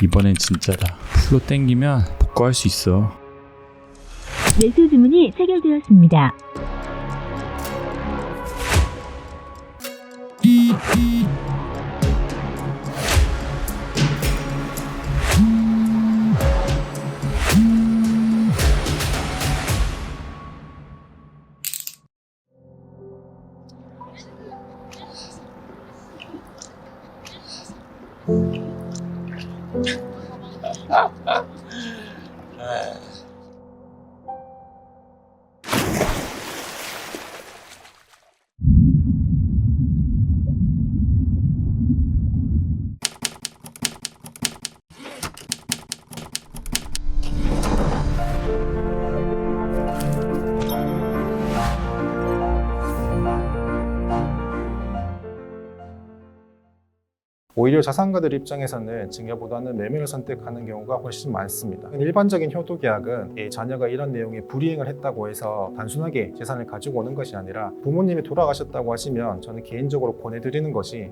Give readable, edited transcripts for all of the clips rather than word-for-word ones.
이번엔 진짜다. 풀로 땡기면 복구할 수 있어. 매수 주문이 체결되었습니다. 오히려 자산가들 입장에서는 증여보다는 매매를 선택하는 경우가 훨씬 많습니다. 일반적인 효도계약은 이 자녀가 이런 내용의 불이행을 했다고 해서 단순하게 재산을 가지고 오는 것이 아니라 부모님이 돌아가셨다고 하시면 저는 개인적으로 권해드리는 것이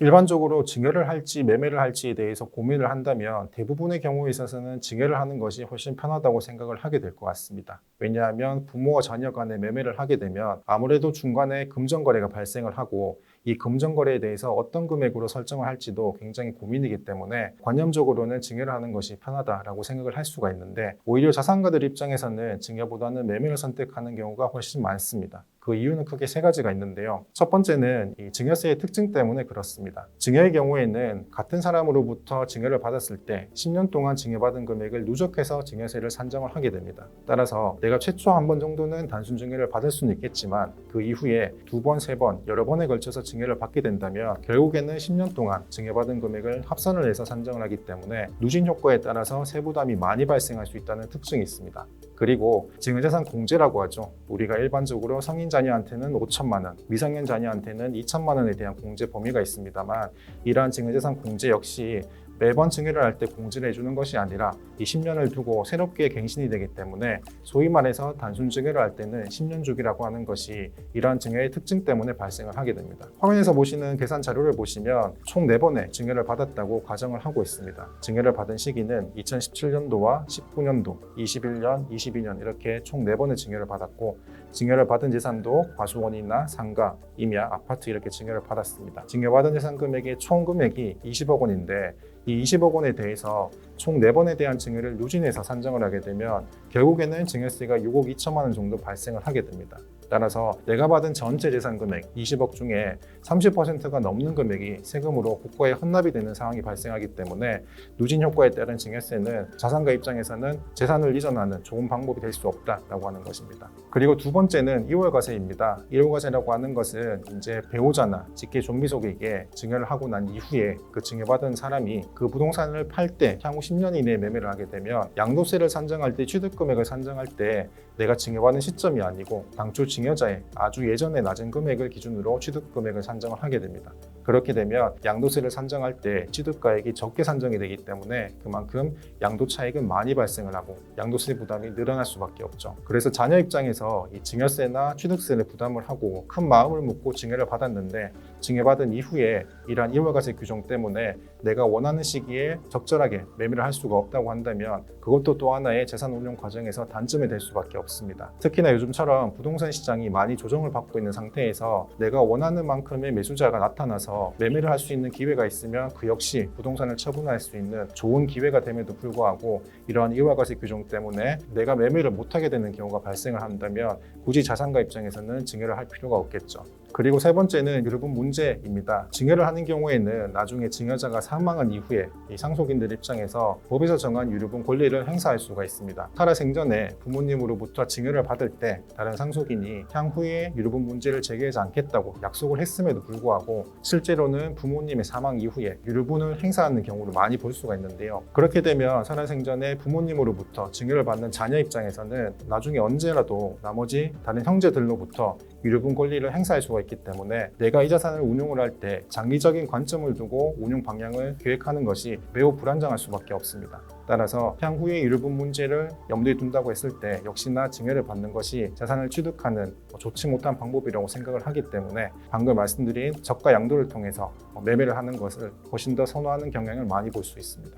일반적으로 증여를 할지 매매를 할지에 대해서 고민을 한다면 대부분의 경우에 있어서는 증여를 하는 것이 훨씬 편하다고 생각을 하게 될 것 같습니다. 왜냐하면 부모와 자녀 간에 매매를 하게 되면 아무래도 중간에 금전거래가 발생을 하고 이 금전거래에 대해서 어떤 금액으로 설정을 할지도 굉장히 고민이기 때문에 관념적으로는 증여를 하는 것이 편하다라고 생각을 할 수가 있는데 오히려 자산가들 입장에서는 증여보다는 매매를 선택하는 경우가 훨씬 많습니다. 그 이유는 크게 세 가지가 있는데요. 첫 번째는 이 증여세의 특징 때문에 그렇습니다. 증여의 경우에는 같은 사람으로부터 증여를 받았을 때 10년 동안 증여받은 금액을 누적해서 증여세를 산정을 하게 됩니다. 따라서 내가 최초 한 번 정도는 단순 증여를 받을 수는 있겠지만 그 이후에 두 번, 세 번, 여러 번에 걸쳐서 증여를 받게 된다면 결국에는 10년 동안 증여받은 금액을 합산을 해서 산정을 하기 때문에 누진 효과에 따라서 세부담이 많이 발생할 수 있다는 특징이 있습니다. 그리고 증여재산 공제라고 하죠. 우리가 일반적으로 성인 자녀한테는 5천만 원, 미성년 자녀한테는 2천만 원에 대한 공제 범위가 있습니다만 이러한 증여재산 공제 역시 매번 증여를 할 때 공제를 해주는 것이 아니라 이 10년을 두고 새롭게 갱신이 되기 때문에 소위 말해서 단순 증여를 할 때는 10년 주기라고 하는 것이 이러한 증여의 특징 때문에 발생을 하게 됩니다. 화면에서 보시는 계산 자료를 보시면 총 4번의 증여를 받았다고 가정을 하고 있습니다. 증여를 받은 시기는 2017년도와 19년도, 21년, 22년 이렇게 총 4번의 증여를 받았고 증여를 받은 재산도 과수원이나 상가, 임야, 아파트 이렇게 증여를 받았습니다. 증여받은 재산 금액의 총 금액이 20억 원인데 이 20억 원에 대해서 총 4번에 대한 증여를 누진해서 산정을 하게 되면 결국에는 증여세가 6억 2천만 원 정도 발생을 하게 됩니다. 따라서 내가 받은 전체 재산 금액 20억 중에 30%가 넘는 금액이 세금으로 국가에 헌납이 되는 상황이 발생하기 때문에 누진 효과에 따른 증여세는 자산가 입장에서는 재산을 이전하는 좋은 방법이 될 수 없다라고 하는 것입니다. 그리고 두 번째는 이월과세입니다. 이월과세라고 하는 것은 이제 배우자나 직계 존비속에게 증여를 하고 난 이후에 그 증여받은 사람이 그 부동산을 팔 때 향후 10년 이내에 매매를 하게 되면 양도세를 산정할 때 취득금액을 산정할 때 내가 증여받은 시점이 아니고 당초 증여자의 아주 예전에 낮은 금액을 기준으로 취득금액을 산정을 하게 됩니다. 그렇게 되면 양도세를 산정할 때 취득가액이 적게 산정이 되기 때문에 그만큼 양도 차익은 많이 발생을 하고 양도세 부담이 늘어날 수밖에 없죠. 그래서 자녀 입장에서 이 증여세나 취득세를 부담을 하고 큰 마음을 먹고 증여를 받았는데 증여받은 이후에 이러한 이월과세 규정 때문에 내가 원하는 시기에 적절하게 매매를 할 수가 없다고 한다면 그것도 또 하나의 재산 운용 과정에서 단점이 될 수밖에 없습니다. 특히나 요즘처럼 부동산 시장이 많이 조정을 받고 있는 상태에서 내가 원하는 만큼의 매수자가 나타나서 매매를 할 수 있는 기회가 있으면 그 역시 부동산을 처분할 수 있는 좋은 기회가 됨에도 불구하고 이러한 이월과세 규정 때문에 내가 매매를 못하게 되는 경우가 발생을 한다면 굳이 자산가 입장에서는 증여를 할 필요가 없겠죠. 그리고 세 번째는 유류분 문제입니다. 증여를 하는 경우에는 나중에 증여자가 사망한 이후에 이 상속인들 입장에서 법에서 정한 유류분 권리를 행사할 수가 있습니다. 살아생전에 부모님으로부터 증여를 받을 때 다른 상속인이 향후에 유류분 문제를 제기하지 않겠다고 약속을 했음에도 불구하고 실제로는 부모님의 사망 이후에 유류분을 행사하는 경우를 많이 볼 수가 있는데요. 그렇게 되면 살아생전에 부모님으로부터 증여를 받는 자녀 입장에서는 나중에 언제라도 나머지 다른 형제들로부터 유류분 권리를 행사할 수가 있기 때문에 내가 이 자산을 운용을 할 때 장기적인 관점을 두고 운용 방향을 계획하는 것이 매우 불안정할 수밖에 없습니다. 따라서 향후의 일부 문제를 염두에 둔다고 했을 때 역시나 증여를 받는 것이 자산을 취득하는 좋지 못한 방법이라고 생각을 하기 때문에 방금 말씀드린 적과 양도를 통해서 매매를 하는 것을 훨씬 더 선호하는 경향을 많이 볼 수 있습니다.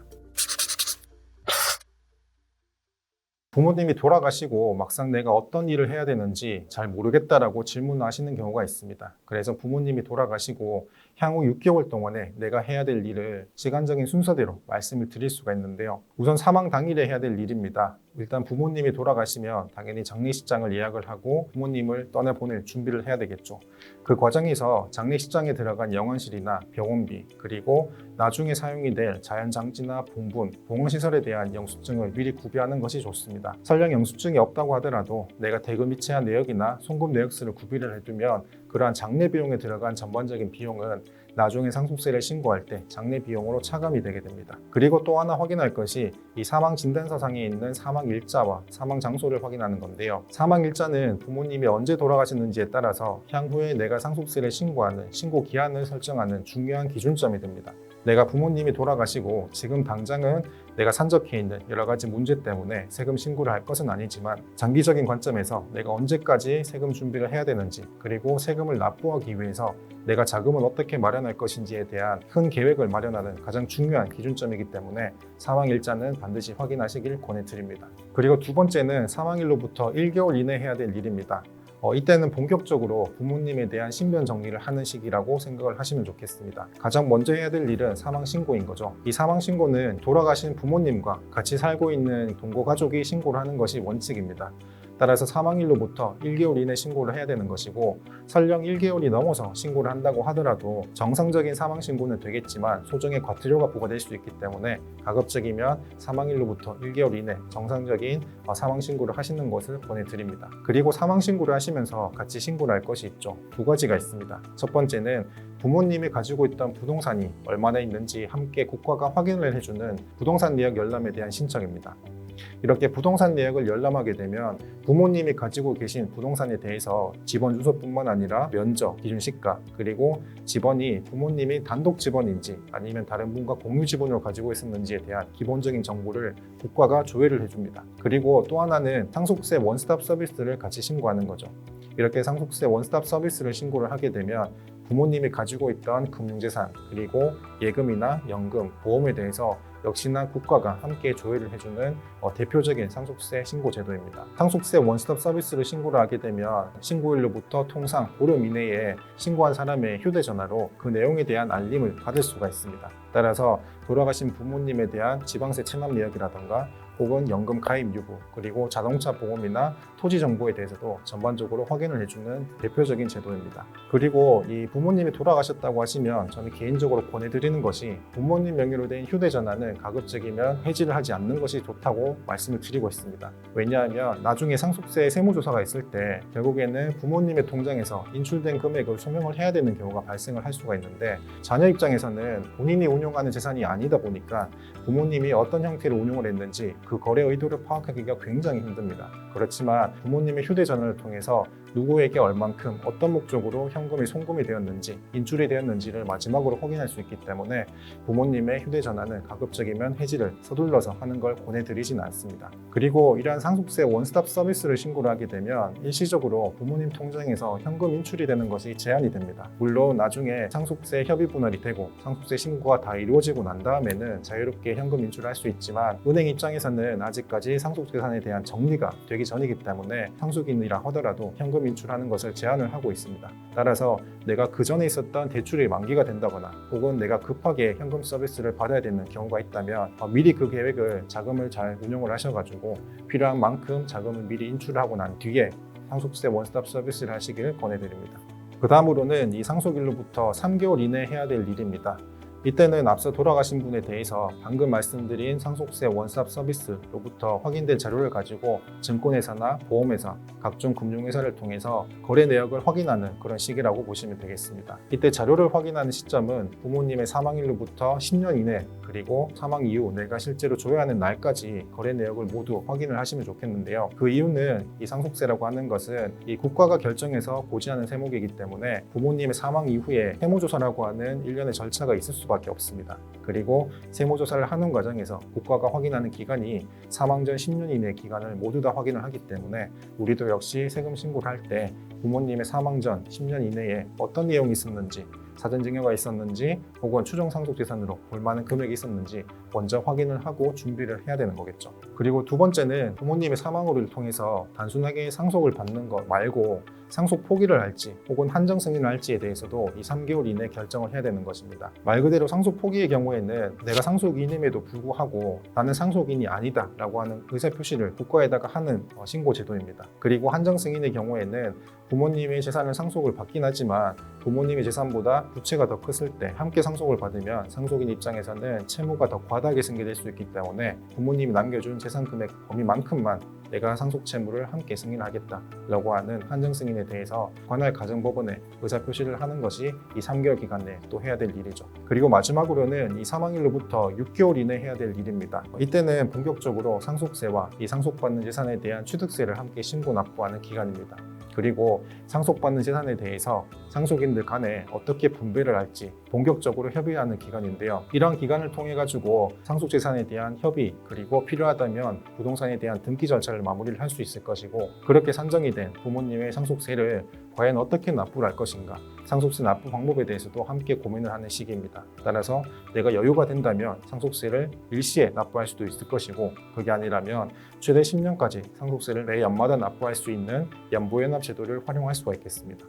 부모님이 돌아가시고 막상 내가 어떤 일을 해야 되는지 잘 모르겠다라고 질문하시는 경우가 있습니다. 그래서 부모님이 돌아가시고 향후 6개월 동안에 내가 해야 될 일을 시간적인 순서대로 말씀을 드릴 수가 있는데요. 우선 사망 당일에 해야 될 일입니다. 일단 부모님이 돌아가시면 당연히 장례식장을 예약을 하고 부모님을 떠나보낼 준비를 해야 되겠죠. 그 과정에서 장례식장에 들어간 영안실이나 병원비, 그리고 나중에 사용이 될 자연장지나 봉분, 봉헌시설에 대한 영수증을 미리 구비하는 것이 좋습니다. 설령 영수증이 없다고 하더라도 내가 대금 이체한 내역이나 송금 내역서를 구비를 해두면 그러한 장례 비용에 들어간 전반적인 비용은 나중에 상속세를 신고할 때 장례 비용으로 차감이 되게 됩니다. 그리고 또 하나 확인할 것이 이 사망 진단서상에 있는 사망 일자와 사망 장소를 확인하는 건데요. 사망 일자는 부모님이 언제 돌아가셨는지에 따라서 향후에 내가 상속세를 신고하는 신고 기한을 설정하는 중요한 기준점이 됩니다. 내가 부모님이 돌아가시고 지금 당장은 내가 산적해 있는 여러 가지 문제 때문에 세금 신고를 할 것은 아니지만 장기적인 관점에서 내가 언제까지 세금 준비를 해야 되는지, 그리고 세금을 납부하기 위해서 내가 자금을 어떻게 마련할 것인지에 대한 큰 계획을 마련하는 가장 중요한 기준점이기 때문에 사망일자는 반드시 확인하시길 권해드립니다. 그리고 두 번째는 사망일로부터 1개월 이내 해야 될 일입니다. 이때는 본격적으로 부모님에 대한 신변 정리를 하는 시기라고 생각을 하시면 좋겠습니다. 가장 먼저 해야 될 일은 사망신고인 거죠. 이 사망신고는 돌아가신 부모님과 같이 살고 있는 동거 가족이 신고를 하는 것이 원칙입니다. 따라서 사망일로부터 1개월 이내 신고를 해야 되는 것이고, 설령 1개월이 넘어서 신고를 한다고 하더라도 정상적인 사망신고는 되겠지만 소정의 과태료가 부과될 수 있기 때문에 가급적이면 사망일로부터 1개월 이내 정상적인 사망신고를 하시는 것을 권해드립니다. 그리고 사망신고를 하시면서 같이 신고를 할 것이 있죠. 두 가지가 있습니다. 첫 번째는 부모님이 가지고 있던 부동산이 얼마나 있는지 함께 국가가 확인을 해주는 부동산 내역 열람에 대한 신청입니다. 이렇게 부동산 내역을 열람하게 되면 부모님이 가지고 계신 부동산에 대해서 집원 주소뿐만 아니라 면적, 기준 시가, 그리고 집원이 부모님이 단독 집원인지 아니면 다른 분과 공유 집원으로 가지고 있었는지에 대한 기본적인 정보를 국가가 조회를 해줍니다. 그리고 또 하나는 상속세 원스톱 서비스를 같이 신고하는 거죠. 이렇게 상속세 원스톱 서비스를 신고를 하게 되면 부모님이 가지고 있던 금융재산, 그리고 예금이나 연금, 보험에 대해서 역시나 국가가 함께 조회를 해주는 대표적인 상속세 신고 제도입니다. 상속세 원스톱 서비스를 신고를 하게 되면 신고일로부터 통상 보름 이내에 신고한 사람의 휴대전화로 그 내용에 대한 알림을 받을 수가 있습니다. 따라서 돌아가신 부모님에 대한 지방세 체납 내역이라던가 혹은 연금 가입 유무, 그리고 자동차 보험이나 토지 정보에 대해서도 전반적으로 확인을 해주는 대표적인 제도입니다. 그리고 이 부모님이 돌아가셨다고 하시면 저는 개인적으로 권해드리는 것이 부모님 명의로 된 휴대전화는 가급적이면 해지를 하지 않는 것이 좋다고 말씀을 드리고 있습니다. 왜냐하면 나중에 상속세 세무조사가 있을 때 결국에는 부모님의 통장에서 인출된 금액을 소명을 해야 되는 경우가 발생을 할 수가 있는데, 자녀 입장에서는 본인이 운용하는 재산이 아니다 보니까 부모님이 어떤 형태로 운용을 했는지 그 거래 의도를 파악하기가 굉장히 힘듭니다. 그렇지만 부모님의 휴대전화를 통해서 누구에게 얼만큼 어떤 목적으로 현금이 송금이 되었는지 인출이 되었는지를 마지막으로 확인할 수 있기 때문에 부모님의 휴대전화는 가급적이면 해지를 서둘러서 하는 걸 권해드리진 않습니다. 그리고 이러한 상속세 원스톱 서비스를 신고를 하게 되면 일시적으로 부모님 통장에서 현금 인출이 되는 것이 제한이 됩니다. 물론 나중에 상속세 협의 분할이 되고 상속세 신고가 다 이루어지고 난 다음에는 자유롭게 현금 인출을 할 수 있지만 은행 입장에서는 아직까지 상속재산에 대한 정리가 되기 전이기 때문에 상속인이라 하더라도 현금 인출하는 것을 제한을 하고 있습니다. 따라서 내가 그 전에 있었던 대출이 만기가 된다거나 혹은 내가 급하게 현금 서비스를 받아야 되는 경우가 있다면 미리 그 계획을 자금을 잘 운용을 하셔가지고 필요한 만큼 자금을 미리 인출하고 난 뒤에 상속세 원스톱 서비스를 하시길 권해드립니다. 그 다음으로는 이 상속일로부터 3개월 이내에 해야 될 일입니다. 이때는 앞서 돌아가신 분에 대해서 방금 말씀드린 상속세 원스톱 서비스로부터 확인된 자료를 가지고 증권회사나 보험회사, 각종 금융회사를 통해서 거래 내역을 확인하는 그런 시기라고 보시면 되겠습니다. 이때 자료를 확인하는 시점은 부모님의 사망일로부터 10년 이내 그리고 사망 이후 내가 실제로 줘야 하는 날까지 거래 내역을 모두 확인을 하시면 좋겠는데요. 그 이유는 이 상속세라고 하는 것은 이 국가가 결정해서 고지하는 세목이기 때문에 부모님의 사망 이후에 세무조사라고 하는 일련의 절차가 있을 수밖에 없습니다. 그리고 세무조사를 하는 과정에서 국가가 확인하는 기간이 사망 전 10년 이내 기간을 모두 다 확인을 하기 때문에 우리도 역시 세금 신고를 할 때 부모님의 사망 전 10년 이내에 어떤 내용이 있었는지, 사전증여가 있었는지 혹은 추정상속재산으로 볼만한 금액이 있었는지 먼저 확인을 하고 준비를 해야 되는 거겠죠. 그리고 두 번째는 부모님의 사망으로 통해서 단순하게 상속을 받는 것 말고 상속 포기를 할지 혹은 한정 승인을 할지에 대해서도 이 3개월 이내 결정을 해야 되는 것입니다. 말 그대로 상속 포기의 경우에는 내가 상속인임에도 불구하고 나는 상속인이 아니다 라고 하는 의사 표시를 국가에다가 하는 신고 제도입니다. 그리고 한정 승인의 경우에는 부모님의 재산을 상속을 받긴 하지만 부모님의 재산보다 부채가 더 컸을 때 함께 상속을 받으면 상속인 입장에서는 채무가 더 과다하게 승계될 수 있기 때문에 부모님이 남겨준 재산 금액 범위만큼만 내가 상속 채무를 함께 승인하겠다라고 하는 한정 승인에 대해서 관할 가정법원에 의사 표시를 하는 것이 이 3개월 기간 내에 또 해야 될 일이죠. 그리고 마지막으로는 이 사망일로부터 6개월 이내 해야 될 일입니다. 이때는 본격적으로 상속세와 이 상속받는 재산에 대한 취득세를 함께 신고 납부하는 기간입니다. 그리고 상속받는 재산에 대해서 상속인들 간에 어떻게 분배를 할지 본격적으로 협의하는 기간인데요. 이러한 기간을 통해 가지고 상속재산에 대한 협의 그리고 필요하다면 부동산에 대한 등기 절차를 마무리를 할 수 있을 것이고 그렇게 산정이 된 부모님의 상속세를 과연 어떻게 납부를 할 것인가 상속세 납부 방법에 대해서도 함께 고민을 하는 시기입니다. 따라서 내가 여유가 된다면 상속세를 일시에 납부할 수도 있을 것이고 그게 아니라면 최대 10년까지 상속세를 매 연마다 납부할 수 있는 연부연합 제도를 활용할 수가 있겠습니다.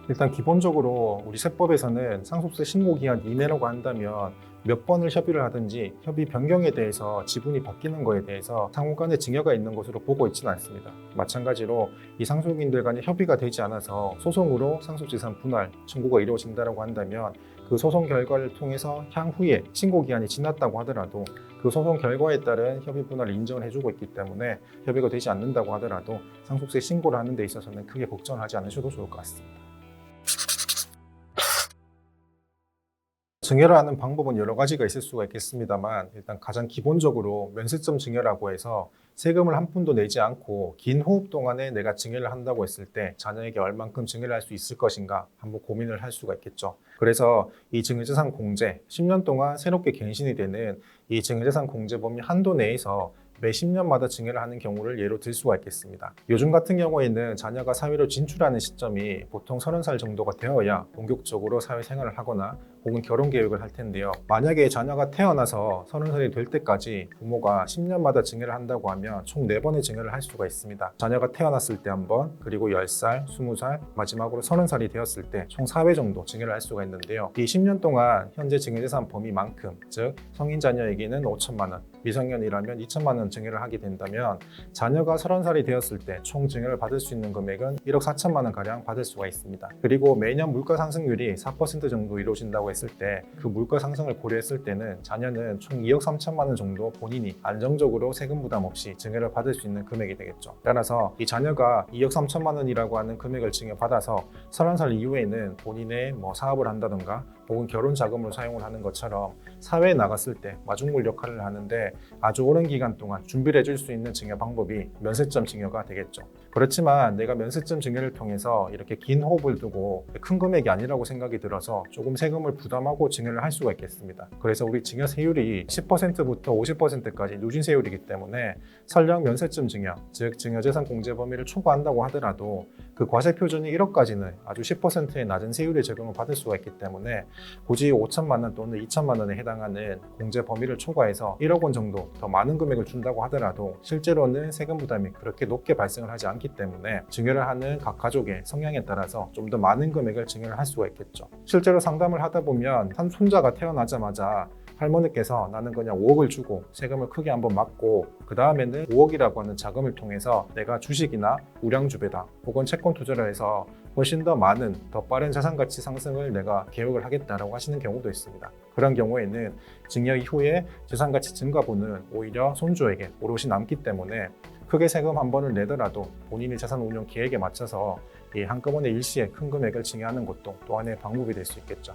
일단 기본적으로 우리 세법에서는 상속세 신고기한 이내라고 한다면 몇 번을 협의를 하든지 협의 변경에 대해서 지분이 바뀌는 거에 대해서 상호 간의 증여가 있는 것으로 보고 있지는 않습니다. 마찬가지로 이 상속인들 간의 협의가 되지 않아서 소송으로 상속재산 분할 청구가 이루어진다고 한다면 그 소송 결과를 통해서 향후에 신고기한이 지났다고 하더라도 그 소송 결과에 따른 협의 분할을 인정을 해주고 있기 때문에 협의가 되지 않는다고 하더라도 상속세 신고를 하는 데 있어서는 크게 걱정하지 않으셔도 좋을 것 같습니다. 증여를 하는 방법은 여러 가지가 있을 수가 있겠습니다만 일단 가장 기본적으로 면세점 증여라고 해서 세금을 한 푼도 내지 않고 긴 호흡 동안에 내가 증여를 한다고 했을 때 자녀에게 얼만큼 증여를 할 수 있을 것인가 한번 고민을 할 수가 있겠죠. 그래서 이 증여재산 공제 10년 동안 새롭게 갱신이 되는 이 증여재산 공제 범위 한도 내에서 매 10년마다 증여를 하는 경우를 예로 들 수가 있겠습니다. 요즘 같은 경우에는 자녀가 사회로 진출하는 시점이 보통 30살 정도가 되어야 본격적으로 사회생활을 하거나 혹은 결혼 계획을 할 텐데요. 만약에 자녀가 태어나서 30살이 될 때까지 부모가 10년마다 증여를 한다고 하면 총 4번의 증여를 할 수가 있습니다. 자녀가 태어났을 때 한 번, 그리고 10살, 20살, 마지막으로 30살이 되었을 때 총 4회 정도 증여를 할 수가 있는데요. 이 10년 동안 현재 증여재산 범위만큼, 즉 성인 자녀에게는 5천만 원, 미성년이라면 2천만 원 증여를 하게 된다면 자녀가 30살이 되었을 때 총 증여를 받을 수 있는 금액은 1억 4천만 원 가량 받을 수가 있습니다. 그리고 매년 물가 상승률이 4% 정도 이루어진다고 했을 때 그 물가 상승을 고려했을 때는 자녀는 총 2억 3천만 원 정도 본인이 안정적으로 세금 부담 없이 증여를 받을 수 있는 금액이 되겠죠. 따라서 이 자녀가 2억 3천만 원이라고 하는 금액을 증여받아서 30살 이후에는 본인의 사업을 한다던가 혹은 결혼 자금으로 사용을 하는 것처럼 사회에 나갔을 때 마중물 역할을 하는데 아주 오랜 기간 동안 준비를 해줄 수 있는 증여 방법이 면세점 증여가 되겠죠. 그렇지만 내가 면세점 증여를 통해서 이렇게 긴 호흡을 두고 큰 금액이 아니라고 생각이 들어서 조금 세금을 부담하고 증여를 할 수가 있겠습니다. 그래서 우리 증여 세율이 10%부터 50%까지 누진 세율이기 때문에 설령 면세점 증여, 즉 증여재산 공제 범위를 초과한다고 하더라도 그 과세 표준이 1억까지는 아주 10%의 낮은 세율의 적용을 받을 수가 있기 때문에 굳이 5천만 원 또는 2천만 원에 해당하는 공제 범위를 초과해서 1억 원 정도 더 많은 금액을 준다고 하더라도 실제로는 세금 부담이 그렇게 높게 발생을 하지 않기 때문에 증여를 하는 각 가족의 성향에 따라서 좀 더 많은 금액을 증여를 할 수가 있겠죠. 실제로 상담을 하다 보면 한 손자가 태어나자마자 할머니께서 나는 그냥 5억을 주고 세금을 크게 한번 맞고 그 다음에는 5억이라고 하는 자금을 통해서 내가 주식이나 우량주배다 혹은 채권 투자를 해서 훨씬 더 많은 더 빠른 자산가치 상승을 내가 계획을 하겠다라고 하시는 경우도 있습니다. 그런 경우에는 증여 이후에 자산가치 증가분은 오히려 손주에게 오롯이 남기 때문에 크게 세금 한 번을 내더라도 본인의 자산 운용 계획에 맞춰서 한꺼번에 일시에 큰 금액을 증여하는 것도 또 하나의 방법이 될 수 있겠죠.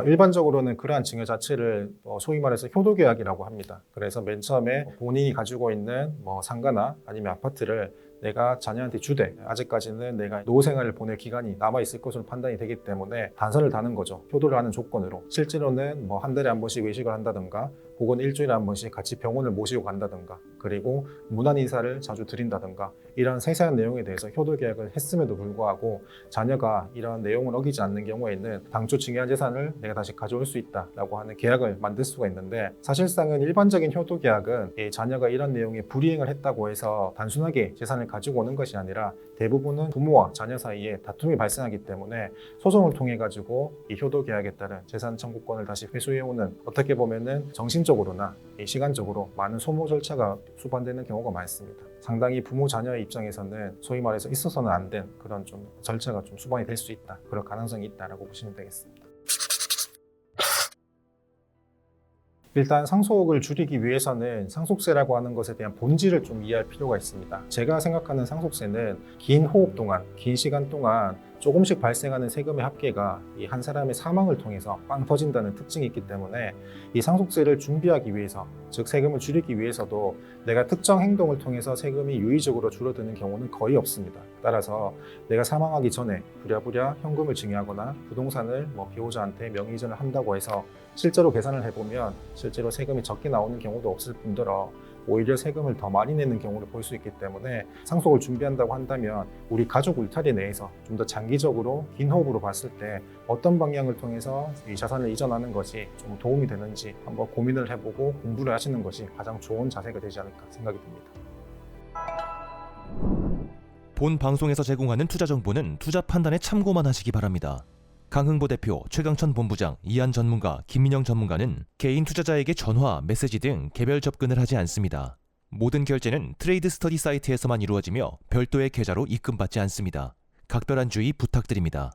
일반적으로는 그러한 증여 자체를 소위 말해서 효도계약이라고 합니다. 그래서 맨 처음에 본인이 가지고 있는 상가나 아니면 아파트를 내가 자녀한테 주되 아직까지는 내가 노후 생활을 보낼 기간이 남아있을 것으로 판단이 되기 때문에 단서를 다는 거죠. 효도를 하는 조건으로. 실제로는 한 달에 한 번씩 외식을 한다든가 혹은 일주일에 한 번씩 같이 병원을 모시고 간다든가 그리고 문안 인사를 자주 드린다든가 이런 세세한 내용에 대해서 효도 계약을 했음에도 불구하고 자녀가 이런 내용을 어기지 않는 경우에는 당초 증여한 재산을 내가 다시 가져올 수 있다라고 하는 계약을 만들 수가 있는데 사실상은 일반적인 효도 계약은 이 자녀가 이런 내용에 불이행을 했다고 해서 단순하게 재산을 가지고 오는 것이 아니라 대부분은 부모와 자녀 사이에 다툼이 발생하기 때문에 소송을 통해 가지고 이 효도 계약에 따른 재산 청구권을 다시 회수해오는 어떻게 보면은 정신적으로나 시간적으로 많은 소모 절차가 수반되는 경우가 많습니다. 상당히 부모 자녀의 입장에서는 소위 말해서 있어서는 안 된 그런 좀 절차가 좀 수반이 될 수 있다. 그럴 가능성이 있다라고 보시면 되겠습니다. 일단 상속을 줄이기 위해서는 상속세라고 하는 것에 대한 본질을 좀 이해할 필요가 있습니다. 제가 생각하는 상속세는 긴 호흡 동안, 긴 시간 동안 조금씩 발생하는 세금의 합계가 이 한 사람의 사망을 통해서 빵 터진다는 특징이 있기 때문에 이 상속세를 준비하기 위해서, 즉 세금을 줄이기 위해서도 내가 특정 행동을 통해서 세금이 유의적으로 줄어드는 경우는 거의 없습니다. 따라서 내가 사망하기 전에 부랴부랴 현금을 증여하거나 부동산을 배우자한테 명의 이전을 한다고 해서 실제로 계산을 해보면 실제로 세금이 적게 나오는 경우도 없을 뿐더러 오히려 세금을 더 많이 내는 경우를 볼 수 있기 때문에 상속을 준비한다고 한다면 우리 가족 울타리 내에서 좀 더 장기적으로 긴 호흡으로 봤을 때 어떤 방향을 통해서 이 자산을 이전하는 것이 좀 도움이 되는지 한번 고민을 해보고 공부를 하시는 것이 가장 좋은 자세가 되지 않을까 생각이 듭니다. 본 방송에서 제공하는 투자 정보는 투자 판단에 참고만 하시기 바랍니다. 강흥보 대표, 최강천 본부장, 이한 전문가, 김민영 전문가는 개인 투자자에게 전화, 메시지 등 개별 접근을 하지 않습니다. 모든 결제는 트레이드 스터디 사이트에서만 이루어지며 별도의 계좌로 입금받지 않습니다. 각별한 주의 부탁드립니다.